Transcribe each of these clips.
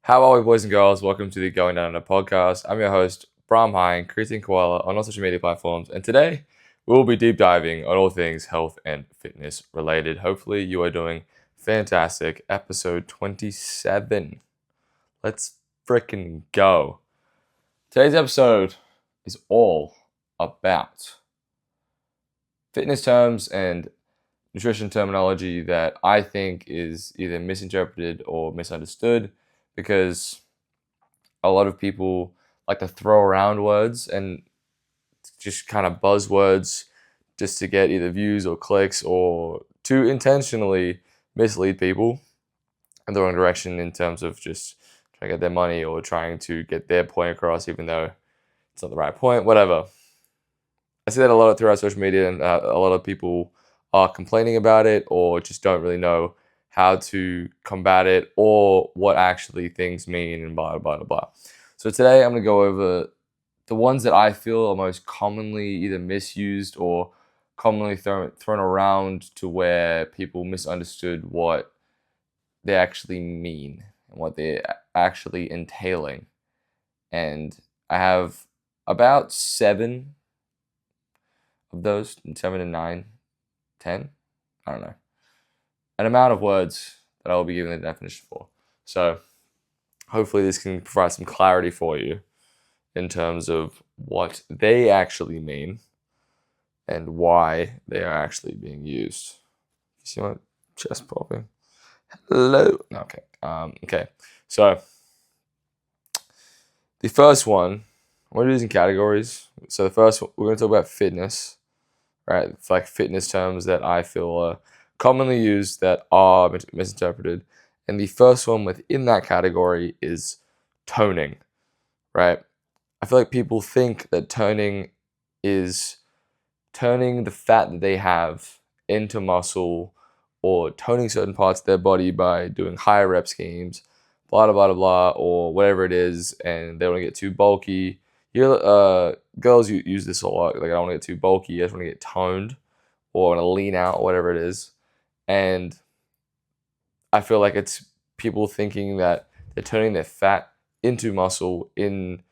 How are we, boys and girls? Welcome to the Going Down Under podcast. I'm your host, Braam Hein, creating Koala on all social media platforms, and today we will be deep diving on all things health and fitness related. Hopefully, you are doing fantastic. Episode 27. Let's freaking go. Today's episode is all about fitness terms and nutrition terminology that I think is either misinterpreted or misunderstood, because a lot of people like to throw around words and just kind of buzzwords just to get either views or clicks or to intentionally mislead people in the wrong direction in terms of just trying to get their money or trying to get their point across, even though it's not the right point, whatever. I see that a lot throughout social media, and a lot of people are complaining about it or just don't really know how to combat it or what actually things mean and blah, blah, blah, blah. So today I'm going to go over the ones that I feel are most commonly either misused or commonly thrown around to where people misunderstood what they actually mean and what they're actually entailing. And I have about 7 of those, 7 and 9, 10, I don't know, an amount of words that I will be giving the definition for. So hopefully this can provide some clarity for you in terms of what they actually mean and why they are actually being used. You see my chest popping? Hello. Okay. Okay. So the first one, we're using categories. So the first one, we're going to talk about fitness, right? It's like fitness terms that I feel are commonly used that are misinterpreted. And the first one within that category is toning, right? I feel like people think that toning is turning the fat that they have into muscle or toning certain parts of their body by doing higher rep schemes, blah, blah, blah, blah, or whatever it is, and they don't want to get too bulky. Girls use this a lot. Like, I don't want to get too bulky. I just want to get toned or want to lean out, whatever it is. And I feel like it's people thinking that they're turning their fat into muscle in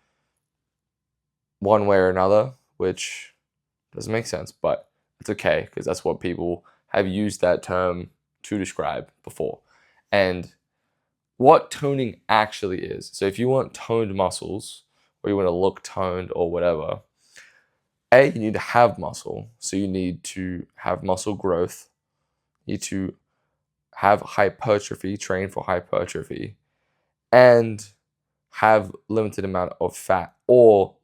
one way or another, which doesn't make sense, but it's okay because that's what people have used that term to describe before. And what toning actually is, so if you want toned muscles or you want to look toned or whatever, you need to have muscle. So you need to have muscle growth. You need to have hypertrophy, train for hypertrophy, and have limited amount of fat or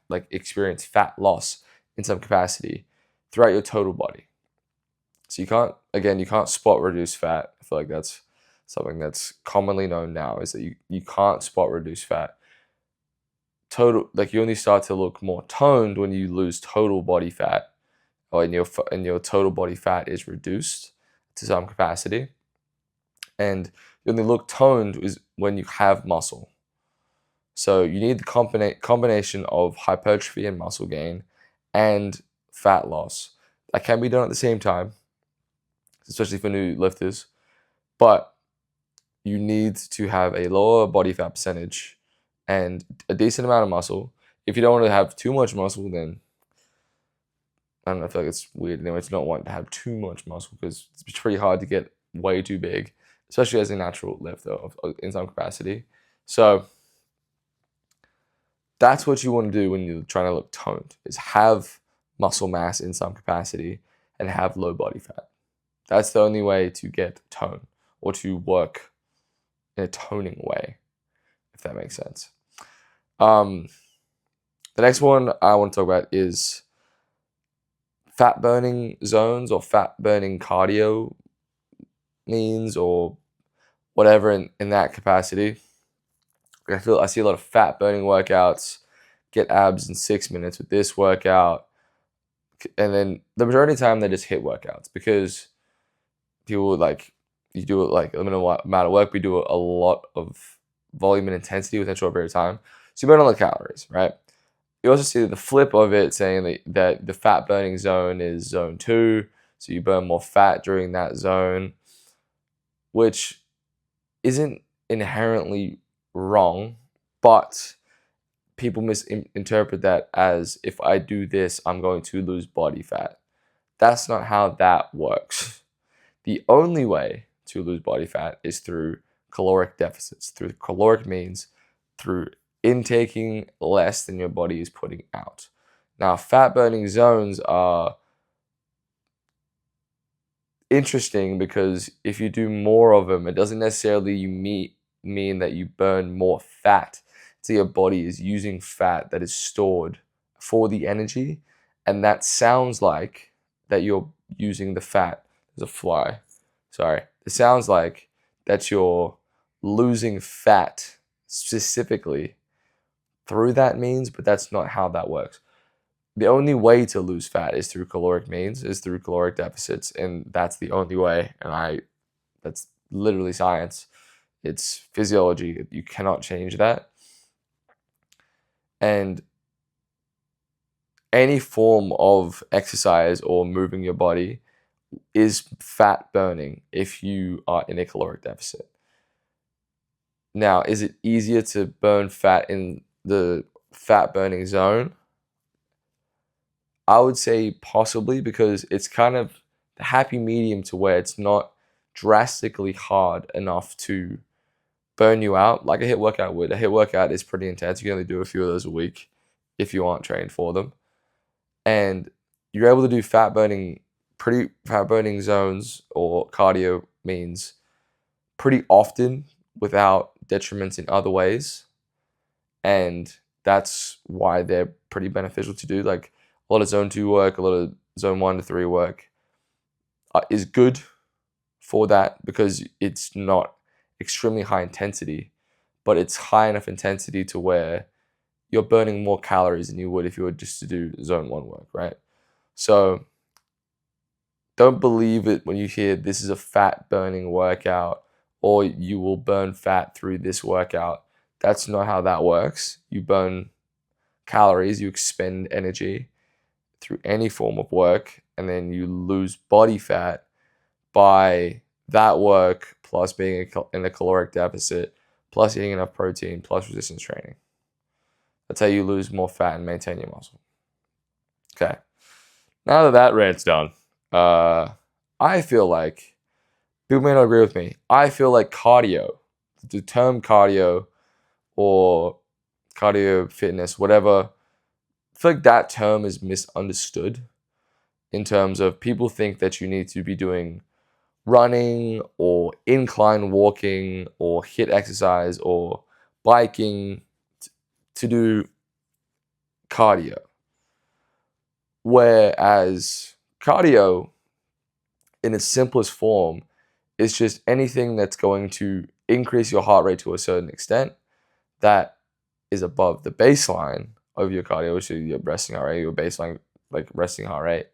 like experience fat loss in some capacity throughout your total body. So you can't spot reduce fat. I feel like that's something that's commonly known now, is that you can't spot reduce fat. You only start to look more toned when you lose total body fat, or in your total body fat is reduced to some capacity. And you only look toned is when you have muscle. So you need the combination of hypertrophy and muscle gain and fat loss. That can be done at the same time, especially for new lifters. But you need to have a lower body fat percentage and a decent amount of muscle. If you don't want to have too much muscle, then I don't know, I feel like it's weird anyway to not want to have too much muscle, because it's pretty hard to get way too big, especially as a natural lifter in some capacity. So that's what you want to do when you're trying to look toned, is have muscle mass in some capacity and have low body fat. That's the only way to get tone or to work in a toning way, if that makes sense. The next one I want to talk about is fat burning zones or fat burning cardio means, or whatever in that capacity. I see a lot of fat burning workouts, get abs in 6 minutes with this workout, and then the majority of the time they just hit workouts, because people you do it like a minimal amount of work, we do a lot of volume and intensity within a short period of time, so you burn a lot of calories, right? You also see the flip of it, saying that the fat burning zone is zone 2, so you burn more fat during that zone, which isn't inherently wrong, but people misinterpret that as if I do this, I'm going to lose body fat. That's not how that works. The only way to lose body fat is through caloric deficits, through caloric means through intaking less than your body is putting out. Now, fat burning zones are interesting because if you do more of them, it doesn't necessarily mean that you burn more fat. So your body is using fat that is stored for the energy, and that sounds like that you're using the fat. There's a fly. Sorry. It sounds like that you're losing fat specifically through that means, but that's not how that works. The only way to lose fat is through caloric means, is through caloric deficits, and that's the only way. And that's literally science. It's physiology. You cannot change that. And any form of exercise or moving your body is fat burning if you are in a caloric deficit. Now, is it easier to burn fat in the fat burning zone? I would say possibly, because it's kind of the happy medium to where it's not drastically hard enough to burn you out like a HIIT workout would. A HIIT workout is pretty intense. You can only do a few of those a week if you aren't trained for them. And you're able to do pretty fat burning zones or cardio means pretty often without detriments in other ways. And that's why they're pretty beneficial to do. Like a lot of zone 2 work, a lot of zone 1 to 3 work is good for that because it's not extremely high intensity, but it's high enough intensity to where you're burning more calories than you would if you were just to do zone 1 work, right? So don't believe it when you hear this is a fat burning workout or you will burn fat through this workout. That's not how that works. You burn calories, you expend energy through any form of work, and then you lose body fat by that work plus being in a caloric deficit, plus eating enough protein, plus resistance training. That's how you lose more fat and maintain your muscle. Okay. Now that that rant's done, I feel like, people may not agree with me, I feel like cardio, the term cardio or cardio fitness, whatever, I feel like that term is misunderstood in terms of people think that you need to be doing running or incline walking or HIIT exercise or biking to do cardio. Whereas cardio, in its simplest form, is just anything that's going to increase your heart rate to a certain extent that is above the baseline of your cardio, which is your resting heart rate, your baseline, like resting heart rate,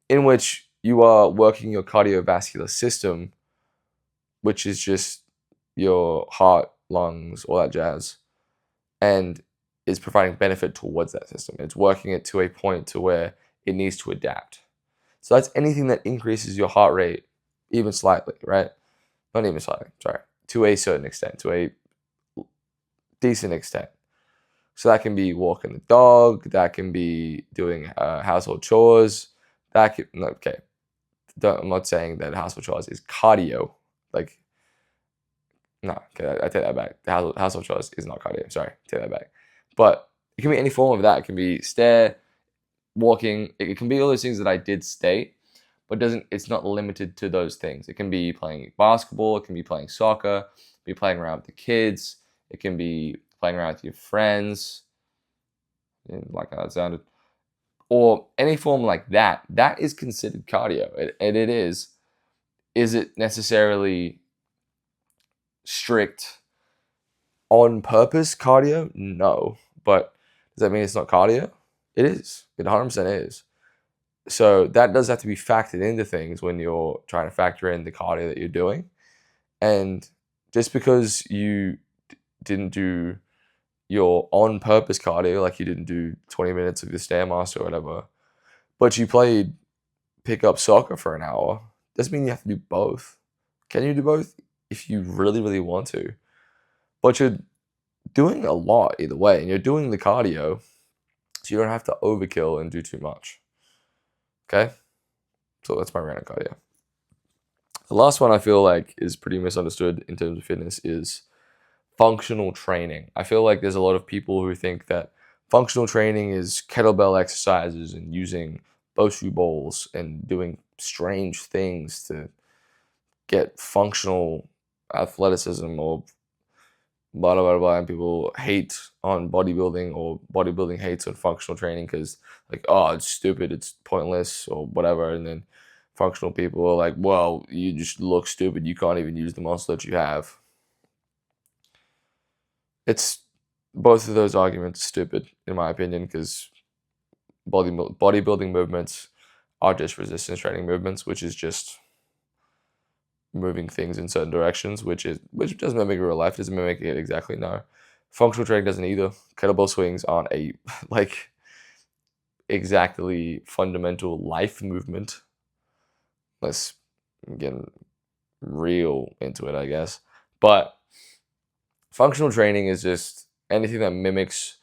in which you are working your cardiovascular system, which is just your heart, lungs, all that jazz, and is providing benefit towards that system. It's working it to a point to where it needs to adapt. So that's anything that increases your heart rate even slightly, right? Not even slightly, sorry, to a certain extent, to a decent extent. So that can be walking the dog, that can be doing household chores, that can, okay, I'm not saying that household chores is cardio, like, no, okay, I take that back. The household chores is not cardio, sorry, take that back. But it can be any form of that. It can be stair, walking, it can be all those things that I did state, but it's not limited to those things. It can be playing basketball, it can be playing soccer, be playing around with the kids, it can be playing around with your friends, like how that sounded, or any form like that. That is considered cardio, and it is. Is it necessarily strict on purpose cardio? No, but does that mean it's not cardio? It is. It 100% is. So that does have to be factored into things when you're trying to factor in the cardio that you're doing. And just because you didn't do your on-purpose cardio, like you didn't do 20 minutes of your Stairmaster or whatever, but you played pick-up soccer for an hour, doesn't mean you have to do both. Can you do both? If you really, really want to. but you're doing a lot either way, and you're doing the cardio, so you don't have to overkill and do too much. Okay, so that's my random cardio. The last one I feel like is pretty misunderstood in terms of fitness is functional training. I feel like there's a lot of people who think that functional training is kettlebell exercises and using Bosu balls and doing strange things to get functional athleticism or blah blah blah blah. And people hate on bodybuilding, or bodybuilding hates on functional training because like, oh, it's stupid, it's pointless or whatever. And then functional people are like, well, you just look stupid, you can't even use the muscle that you have. It's both of those arguments are stupid in my opinion, because bodybuilding movements are just resistance training movements, which is just moving things in certain directions, which does mimic real life, doesn't mimic it exactly, no. Functional training doesn't either. Kettlebell swings aren't a like exactly fundamental life movement. Let's get real into it, I guess. But functional training is just anything that mimics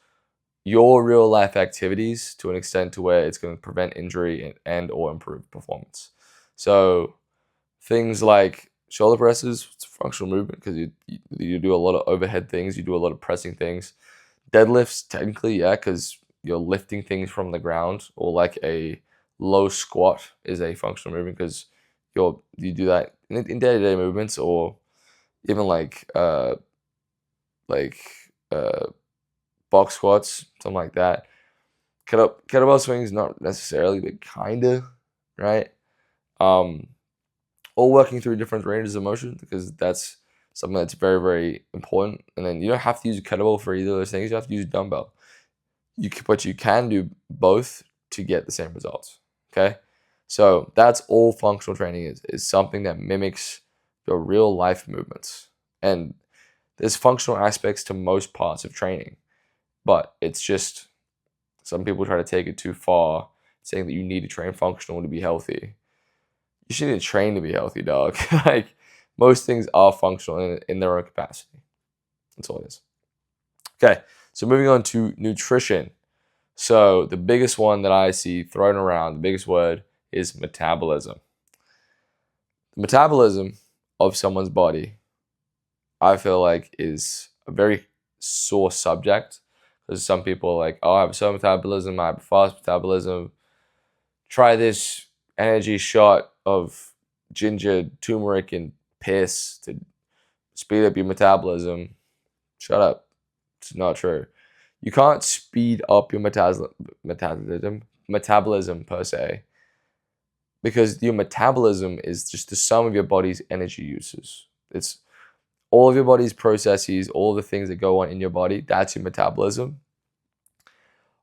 your real life activities to an extent to where it's going to prevent injury and or improve performance. So things like shoulder presses, it's a functional movement because you do a lot of overhead things, you do a lot of pressing things. Deadlifts, technically, yeah, because you're lifting things from the ground, or like a low squat is a functional movement because you do that in day-to-day movements, or even like box squats, something like that. Kettlebell swings, not necessarily, but kinda, right? All working through different ranges of motion, because that's something that's very, very important. And then you don't have to use a kettlebell for either of those things. You have to use a dumbbell. But you can do both to get the same results. Okay, so that's all functional training is something that mimics your real life movements. And there's functional aspects to most parts of training, but it's just some people try to take it too far, saying that you need to train functional to be healthy. You shouldn't train to be healthy, dog. Like, most things are functional in their own capacity. That's all it is. Okay, so moving on to nutrition. So the biggest one that I see thrown around, the biggest word, is metabolism. The metabolism of someone's body, I feel like, is a very sore subject, because some people are like, oh, I have a slow metabolism, I have a fast metabolism. Try this energy shot of ginger, turmeric, and piss to speed up your metabolism. Shut up. It's not true. You can't speed up your metabolism per se, because your metabolism is just the sum of your body's energy uses. It's all of your body's processes, all the things that go on in your body. That's your metabolism.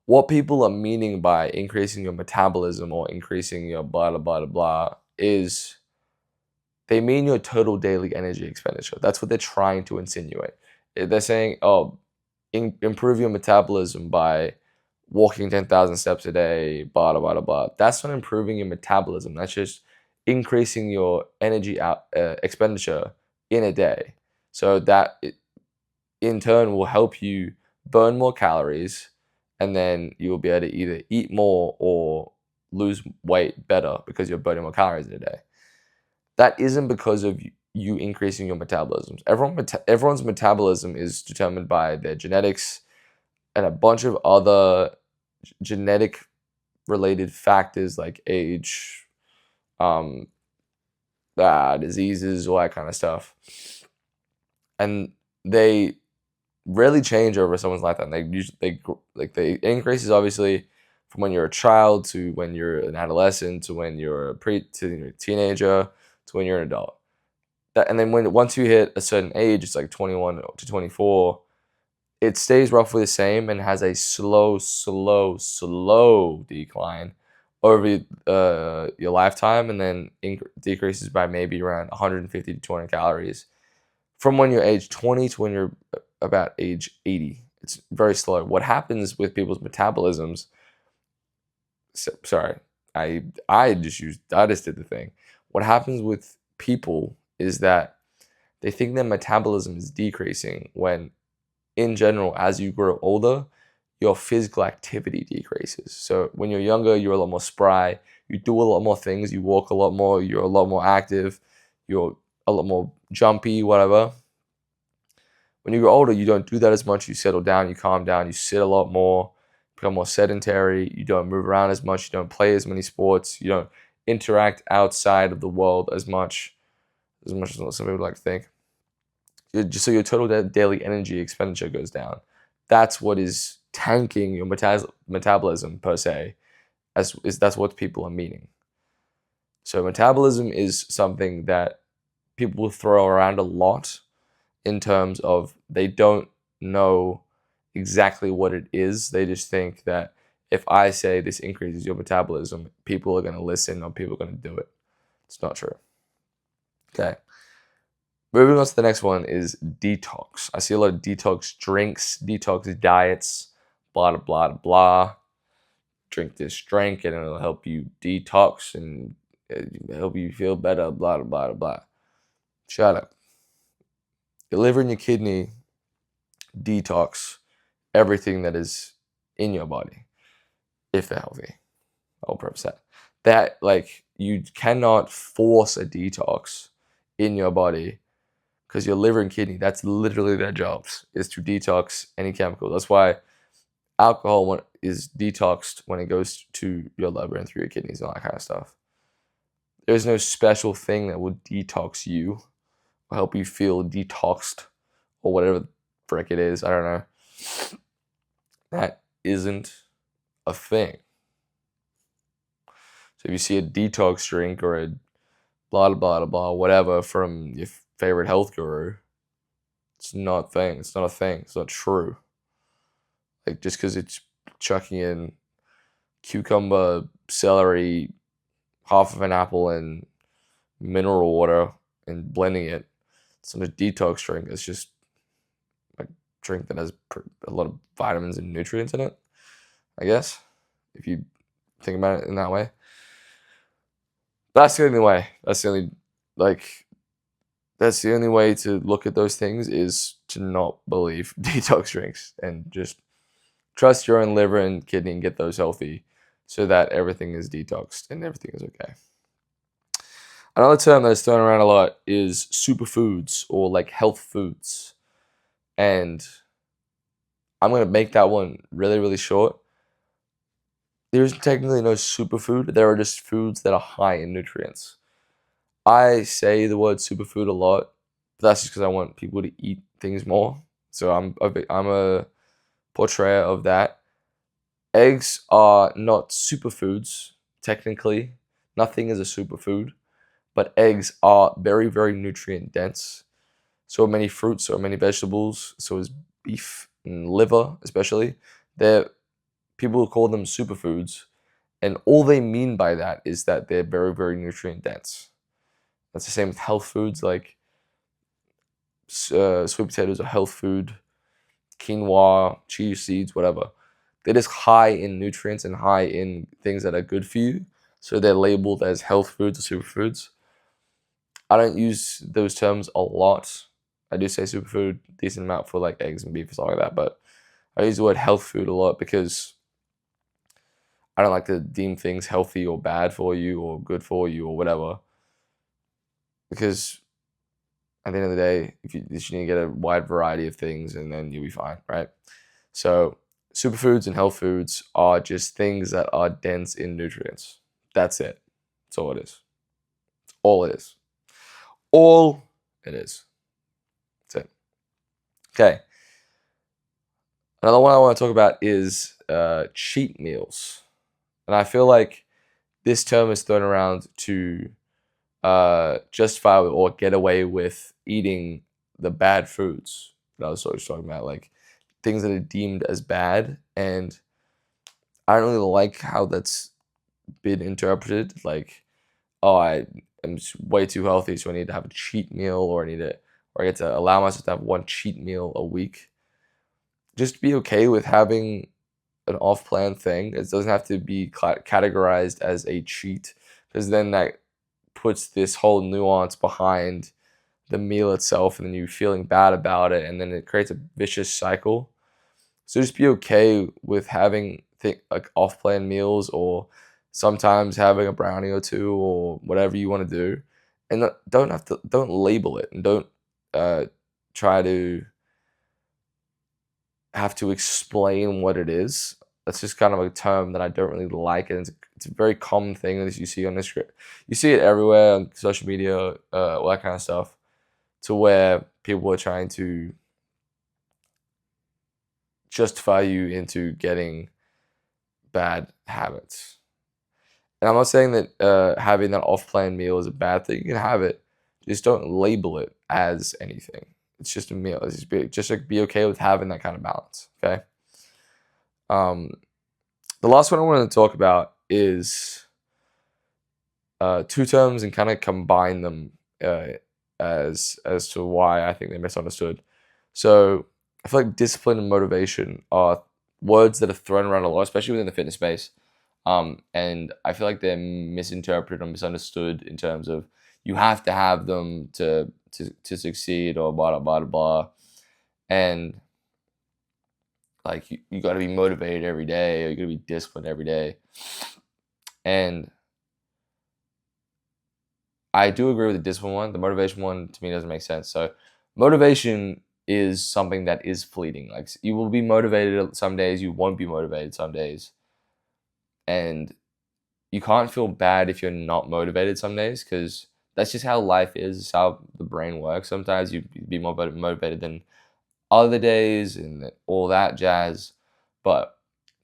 What people are meaning by increasing your metabolism or increasing your blah, blah, blah, blah, is they mean your total daily energy expenditure. That's what they're trying to insinuate. They're saying, oh, improve your metabolism by walking 10,000 steps a day, blah, blah, blah, blah. That's not improving your metabolism. That's just increasing your energy expenditure in a day. So that in turn will help you burn more calories, and then you will be able to either eat more or lose weight better because you're burning more calories in a day. That isn't because of you increasing your metabolism. Everyone's metabolism is determined by their genetics and a bunch of other genetic related factors like age, diseases, all that kind of stuff. And they rarely change over someone's lifetime. The increase is obviously from when you're a child to when you're an adolescent to when you're a teenager to when you're an adult. And then once you hit a certain age, it's like 21 to 24, it stays roughly the same and has a slow decline over your lifetime, and then decreases by maybe around 150 to 200 calories from when you're age 20 to when you're about age 80. It's very slow. What happens with people's metabolisms? Sorry, I just did the thing. What happens with people is that they think their metabolism is decreasing when, in general, as you grow older, your physical activity decreases. So when you're younger, you're a lot more spry, you do a lot more things, you walk a lot more, you're a lot more active, you're a lot more jumpy, whatever. When you grow older, you don't do that as much, you settle down, you calm down, you sit a lot more, become more sedentary, you don't move around as much, you don't play as many sports, you don't interact outside of the world as much as some people like to think. So your total daily energy expenditure goes down. That's what is tanking your metabolism per se. That's what people are meaning. So metabolism is something that people throw around a lot in terms of they don't know exactly what it is. They just think that if I say this increases your metabolism, people are going to listen or people are going to do it. It's not true. Okay. Moving on to the next one is detox. I see a lot of detox drinks, detox diets, blah, blah, blah, blah. Drink this drink and it'll help you detox and help you feel better, blah, blah, blah, blah. Shut up. Your liver and your kidney detox everything that is in your body if they're healthy. I'll preface that like you cannot force a detox in your body because your liver and kidney, that's literally their jobs, is to detox any chemical. That's why alcohol is detoxed when it goes to your liver and through your kidneys and all that kind of stuff. There's no special thing that will detox you or help you feel detoxed or whatever the frick it is. I don't know. That isn't a thing. So if you see a detox drink or a blah, blah, blah, blah, whatever from your favorite health guru, it's not a thing. It's not a thing. It's not true. Like just because it's chucking in cucumber, celery, half of an apple, and mineral water and blending it, it's not a detox drink. It's just a drink that has a lot of vitamins and nutrients in it, I guess, if you think about it in that way. That's the only way. That's the only way to look at those things, is to not believe detox drinks and just trust your own liver and kidney and get those healthy so that everything is detoxed and everything is okay. Another term that's thrown around a lot is superfoods or like health foods. And I'm going to make that one really, really short. There's technically no superfood. There are just foods that are high in nutrients. I say the word superfood a lot, but that's just because I want people to eat things more. So I'm a portrayer of that. Eggs are not superfoods, technically. Nothing is a superfood, but eggs are very, very nutrient dense. So many fruits, so many vegetables, so is beef and liver, especially. People call them superfoods, and all they mean by that is that they're very, very nutrient dense. That's the same with health foods, like sweet potatoes are health food, quinoa, chia seeds, whatever. They're just high in nutrients and high in things that are good for you, so they're labeled as health foods or superfoods. I don't use those terms a lot. I do say superfood decent amount for like eggs and beef and stuff like that, but I use the word health food a lot because I don't like to deem things healthy or bad for you or good for you or whatever. Because at the end of the day, you need to get a wide variety of things and then you'll be fine, right? So superfoods and health foods are just things that are dense in nutrients. That's it. That's all it is. That's all it is. All it is. That's it. Okay. Another one I want to talk about is cheat meals. And I feel like this term is thrown around to justify or get away with eating the bad foods that I was sort of talking about, like things that are deemed as bad. And I don't really like how that's been interpreted. Like, oh, I am way too healthy, so I need to have a cheat meal, or I get to allow myself to have one cheat meal a week. Just be okay with having an off-plan thing. It doesn't have to be categorized as a cheat, because then that puts this whole nuance behind the meal itself, and then you feeling bad about it, and then it creates a vicious cycle. So just be okay with having like off-plan meals, or sometimes having a brownie or two, or whatever you want to do, and don't label it, and don't try to have to explain what it is. That's just kind of a term that I don't really like, and it's a very common thing that you see on this. You see it everywhere on social media, all that kind of stuff, to where people are trying to justify you into getting bad habits. And I'm not saying that having that off-plan meal is a bad thing. You can have it, just don't label it as anything. It's just a meal. It's just be okay with having that kind of balance. Okay. The last one I wanted to talk about is two terms, and kind of combine them as to why I think they're misunderstood. So I feel like discipline and motivation are words that are thrown around a lot, especially within the fitness space. And I feel like they're misinterpreted or misunderstood in terms of you have to have them to succeed, or blah, blah, blah, blah. And like you got to be motivated every day, or you got to be disciplined every day. And I do agree with the discipline one. The motivation one to me doesn't make sense. So motivation is something that is fleeting. Like, you will be motivated some days, you won't be motivated some days. And you can't feel bad if you're not motivated some days, because that's just how life is. It's how the brain works. Sometimes you be more motivated than other days and all that jazz. But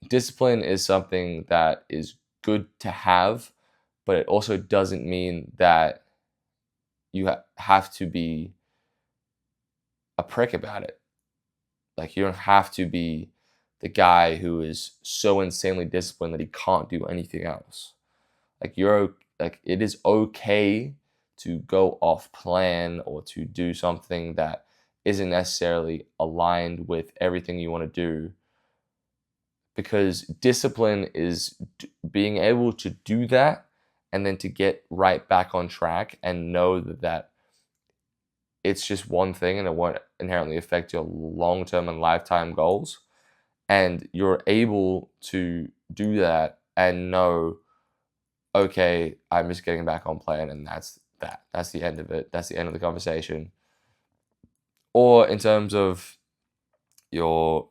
discipline is something that is good to have, but it also doesn't mean that you have to be a prick about it. Like, you don't have to be the guy who is so insanely disciplined that he can't do anything else. Like, it is okay to go off plan, or to do something that isn't necessarily aligned with everything you want to do, because discipline is being able to do that, and then to get right back on track, and know that it's just one thing, and it won't inherently affect your long-term and lifetime goals. And you're able to do that and know, okay, I'm just getting back on plan, and that's that. That's the end of it. That's the end of the conversation. Or in terms of your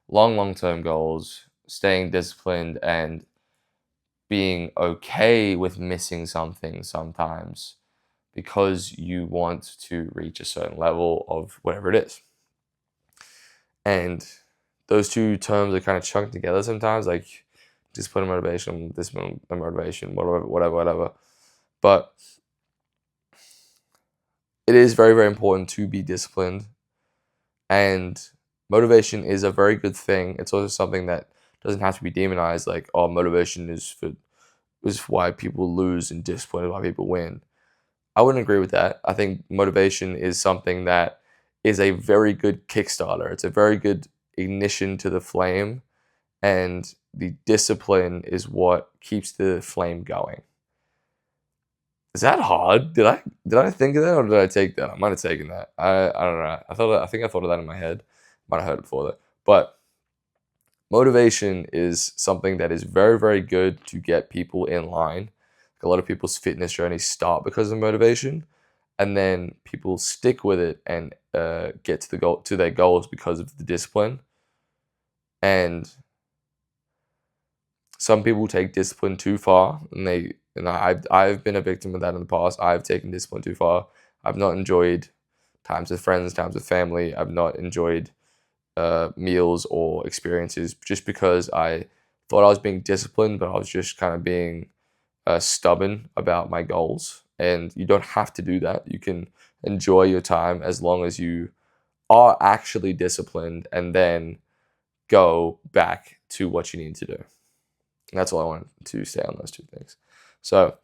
long-term goals, staying disciplined and being okay with missing something sometimes, because you want to reach a certain level of whatever it is. And those two terms are kind of chunked together sometimes, like discipline and motivation, whatever. But it is very, very important to be disciplined, and motivation is a very good thing. It's also something that doesn't have to be demonized, like, oh, motivation is why people lose, and discipline is why people win. I wouldn't agree with that. I think motivation is something that is a very good Kickstarter. It's a very good ignition to the flame, and the discipline is what keeps the flame going. Is that hard? Did I think of that, or did I take that? I might have taken that. I don't know. I think I thought of that in my head. Might have heard it before that. But motivation is something that is very, very good to get people in line. A lot of people's fitness journeys start because of motivation, and then people stick with it and get to their goals because of the discipline. And some people take discipline too far, and I've been a victim of that in the past. I've taken discipline too far. I've not enjoyed times with friends, times with family. I've not enjoyed meals or experiences, just because I thought I was being disciplined, but I was just kind of being stubborn about my goals. And you don't have to do that. You can enjoy your time as long as you are actually disciplined, and then go back to what you need to do. And that's all I wanted to say on those two things. So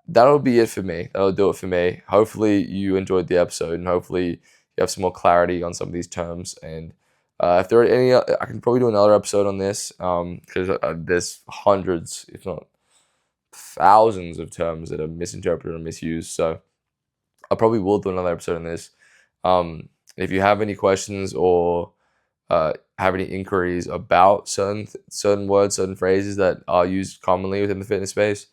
that'll be it for me. That'll do it for me. Hopefully you enjoyed the episode, and hopefully you have some more clarity on some of these terms. And if there are any, I can probably do another episode on this, because there's hundreds, if not thousands, of terms that are misinterpreted or misused. So I probably will do another episode on this. If you have any questions or have any inquiries about certain words, certain phrases that are used commonly within the fitness space,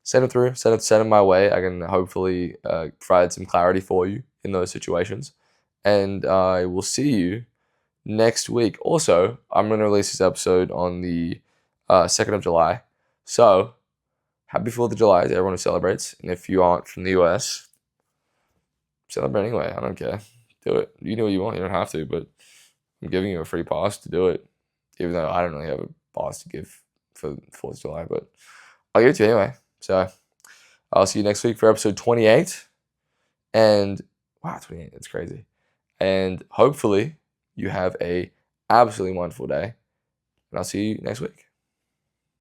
send them through. Send them my way. I can hopefully provide some clarity for you in those situations. And I will see you next week. Also, I'm going to release this episode on the 2nd of July. So, happy 4th of July to everyone who celebrates. And if you aren't from the US, celebrate anyway. I don't care. Do it. You do what you want. You don't have to, but I'm giving you a free pass to do it. Even though I don't really have a pass to give for 4th of July, but I'll give it to you anyway. So, I'll see you next week for episode 28. And wow, 28, that's crazy. And hopefully you have a absolutely wonderful day. And I'll see you next week.